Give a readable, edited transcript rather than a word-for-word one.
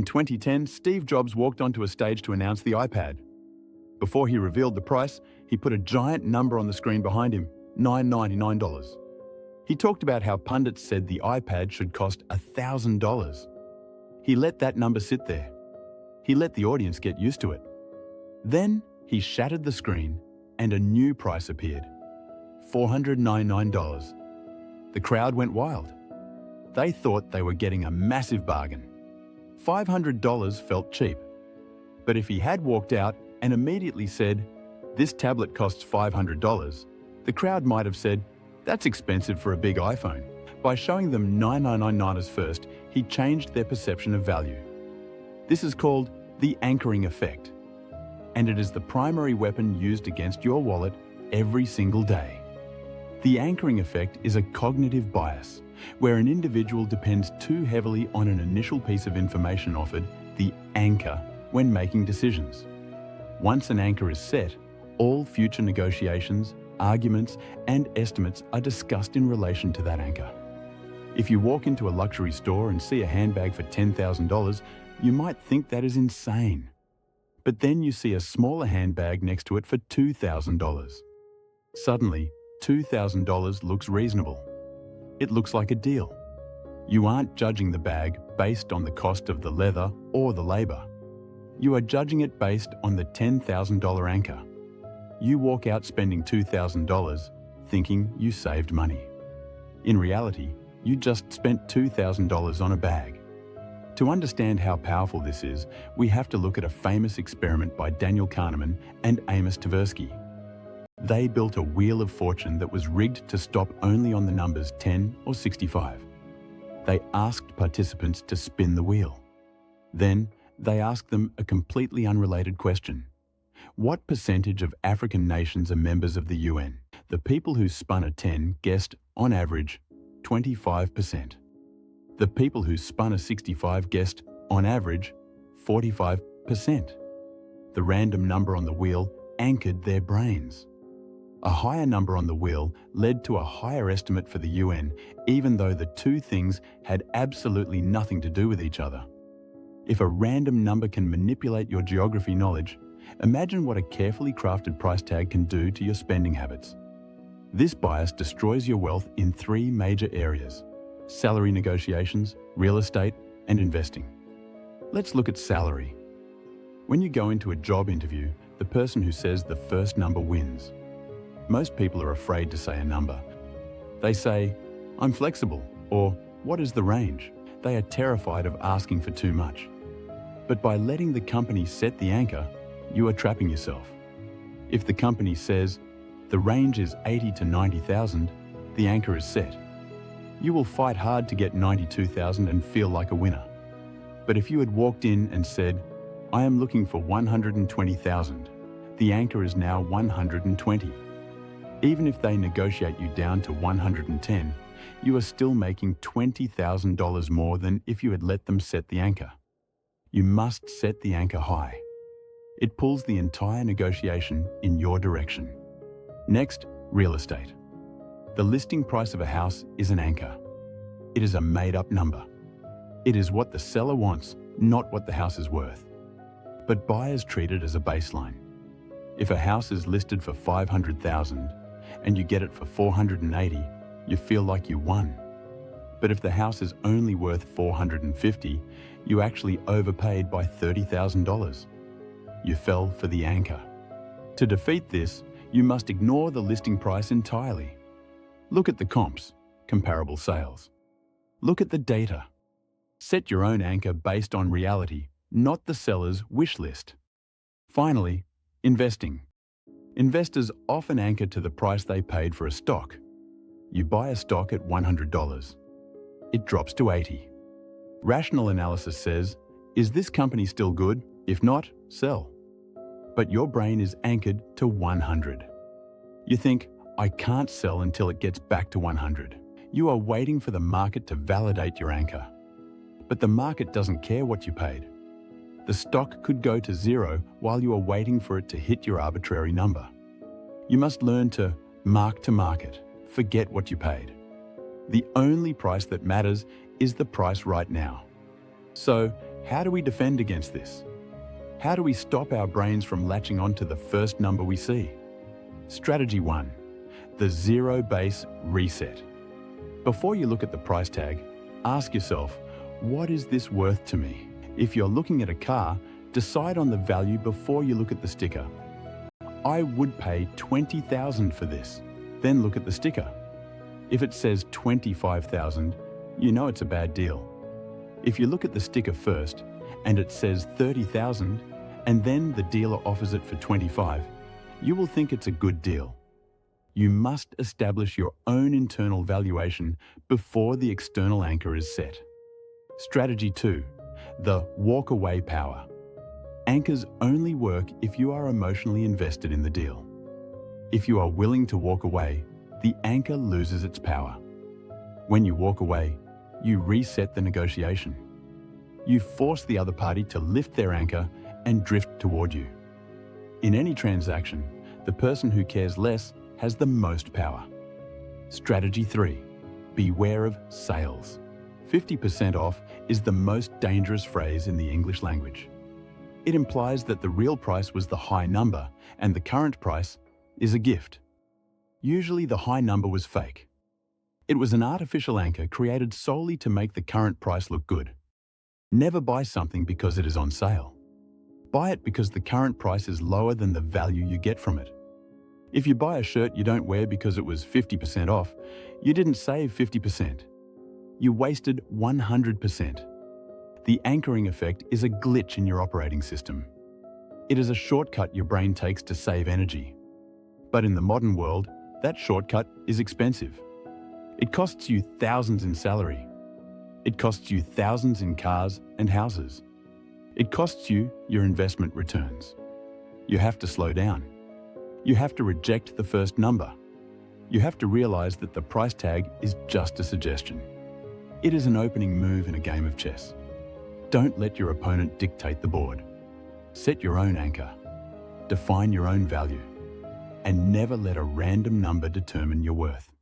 In 2010, Steve Jobs walked onto a stage to announce the iPad. Before he revealed the price, he put a giant number on the screen behind him, $999. He talked about how pundits said the iPad should cost $1,000. He let that number sit there. He let the audience get used to it. Then he shattered the screen and a new price appeared, $499. The crowd went wild. They thought they were getting a massive bargain. $500 felt cheap. But if he had walked out and immediately said, "This tablet costs $500, the crowd might have said, "That's expensive for a big iPhone." By showing them $999 first, he changed their perception of value. This is called the anchoring effect, and it is the primary weapon used against your wallet every single day. The anchoring effect is a cognitive bias, where an individual depends too heavily on an initial piece of information offered, the anchor, when making decisions. Once an anchor is set, all future negotiations, arguments, and estimates are discussed in relation to that anchor. If you walk into a luxury store and see a handbag for $10,000, you might think that is insane. But then you see a smaller handbag next to it for $2,000. Suddenly, $2,000 looks reasonable. It looks like a deal. You aren't judging the bag based on the cost of the leather or the labor. You are judging it based on the $10,000 anchor. You walk out spending $2,000 thinking you saved money. In reality, you just spent $2,000 on a bag. To understand how powerful this is, we have to look at a famous experiment by Daniel Kahneman and Amos Tversky. They built a wheel of fortune that was rigged to stop only on the numbers 10 or 65. They asked participants to spin the wheel. Then, they asked them a completely unrelated question. What percentage of African nations are members of the UN? The people who spun a 10 guessed, on average, 25%. The people who spun a 65 guessed, on average, 45%. The random number on the wheel anchored their brains. A higher number on the wheel led to a higher estimate for the UN, even though the two things had absolutely nothing to do with each other. If a random number can manipulate your geography knowledge, imagine what a carefully crafted price tag can do to your spending habits. This bias destroys your wealth in three major areas: salary negotiations, real estate, and investing. Let's look at salary. When you go into a job interview, the person who says the first number wins. Most people are afraid to say a number. They say, "I'm flexible," or "What is the range?" They are terrified of asking for too much. But by letting the company set the anchor, you are trapping yourself. If the company says, "The range is 80 to 90,000, the anchor is set. You will fight hard to get 92,000 and feel like a winner. But if you had walked in and said, "I am looking for 120,000, the anchor is now 120. Even if they negotiate you down to 110, you are still making $20,000 more than if you had let them set the anchor. You must set the anchor high. It pulls the entire negotiation in your direction. Next, real estate. The listing price of a house is an anchor. It is a made-up number. It is what the seller wants, not what the house is worth. But buyers treat it as a baseline. If a house is listed for $500,000 and you get it for $480,000, you feel like you won. But if the house is only worth $450,000, you actually overpaid by $30,000. You fell for the anchor. To defeat this, you must ignore the listing price entirely. Look at the comps, comparable sales. Look at the data. Set your own anchor based on reality, not the seller's wish list. Finally, investing. Investors often anchor to the price they paid for a stock. You buy a stock at $100. It drops to $80. Rational analysis says, is this company still good? If not, sell. But your brain is anchored to 100. You think, I can't sell until it gets back to 100. You are waiting for the market to validate your anchor. But the market doesn't care what you paid. The stock could go to zero while you are waiting for it to hit your arbitrary number. You must learn to mark to market. Forget what you paid. The only price that matters is the price right now. So, How do we defend against this? How do we stop our brains from latching onto the first number we see? Strategy 1. The zero base reset. Before you look at the price tag, ask yourself, what is this worth to me? If you're looking at a car, decide on the value before you look at the sticker. I would pay $20,000 for this. Then look at the sticker. If it says $25,000, you know it's a bad deal. If you look at the sticker first and it says $30,000 and then the dealer offers it for $25,000, you will think it's a good deal. You must establish your own internal valuation before the external anchor is set. Strategy 2. The walk-away power. Anchors only work if you are emotionally invested in the deal. If you are willing to walk away, the anchor loses its power. When you walk away, you reset the negotiation. You force the other party to lift their anchor and drift toward you. In any transaction, the person who cares less has the most power. Strategy 3. Beware of sales. 50% off is the most dangerous phrase in the English language. It implies that the real price was the high number and the current price is a gift. Usually the high number was fake. It was an artificial anchor created solely to make the current price look good. Never buy something because it is on sale. Buy it because the current price is lower than the value you get from it. If you buy a shirt you don't wear because it was 50% off, you didn't save 50%. You wasted 100%. The anchoring effect is a glitch in your operating system. It is a shortcut your brain takes to save energy. But in the modern world, that shortcut is expensive. It costs you thousands in salary. It costs you thousands in cars and houses. It costs you your investment returns. You have to slow down. You have to reject the first number. You have to realize that the price tag is just a suggestion. It is an opening move in a game of chess. Don't let your opponent dictate the board. Set your own anchor. Define your own value. And never let a random number determine your worth.